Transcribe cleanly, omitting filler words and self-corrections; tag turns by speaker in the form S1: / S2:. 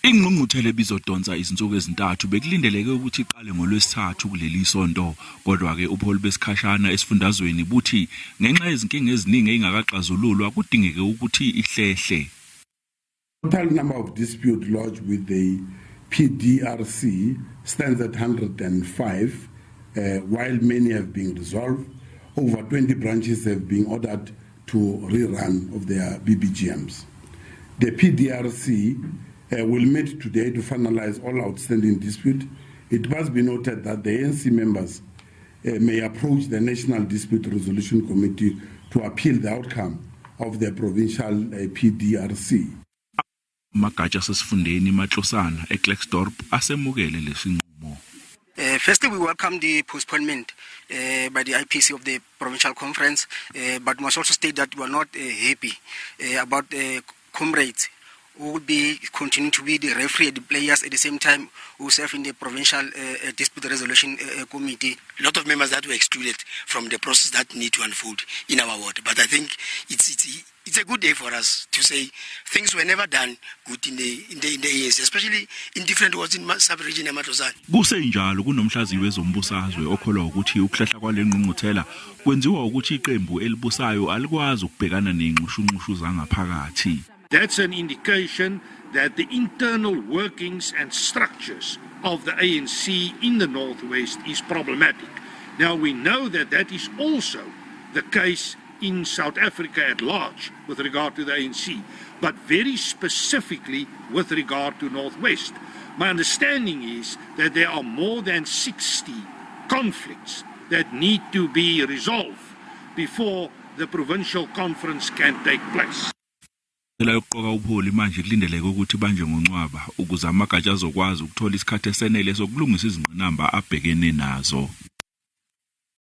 S1: Ingqungquthela bizodonsa izinsuku ezintathu bekulindeleke ukuthi iqale ngolwesithathu kuleli sonto, kodwa ke ubuholi besikhashana esifundazweni buthi ngenxa yezinkinga eziningi engakaxazululwa kudingeke ukuthi ihlehle.
S2: Total number of dispute lodged with the PDRC stands at 105, while many have been resolved. Over 20 branches have been ordered to rerun of their BBGMs. The PDRC will meet today to finalize all outstanding disputes. It must be noted that the ANC members may approach the National Dispute Resolution Committee to appeal the outcome of the provincial PDRC.
S1: Amagatsha sesifundeni matlosana eKlerksdorp asemukele lesinqumo.
S3: Firstly, we welcome the postponement by the IPC of the provincial conference, but must also state that we are not happy about the comrades who will be continuing to be the referee, the players at the same time who serve in the provincial dispute resolution committee.
S4: A lot of members that were excluded from the process that need to unfold in our ward. But I think it's a good day for us to say things were never done good in the ANC, especially in different wards in sub-region Yamatozana.
S1: Kusenjalo kunomhlaziyi wezombusazwe okholwa ukuthi ukuhlehla kwalengqungquthela kwenziwa ukuthi iqembu elibusayo alikwazi ukubhekana nenqushunqushu zangaphakathi.
S5: That's an indication that the internal workings and structures of the ANC in the Northwest is problematic. Now we know that that is also the case in South Africa at large with regard to the ANC, but very specifically with regard to Northwest. My understanding is that there are more than 60 conflicts that need to be resolved before the provincial conference can take place.
S1: Yokuqoka ubuholi manje kulindeleke ukuthi banje ngoNcwaba ukuze amagatsha azokwazi ukuthola isikhathi esenele sokulungisa izingqinamba abhekene nazo.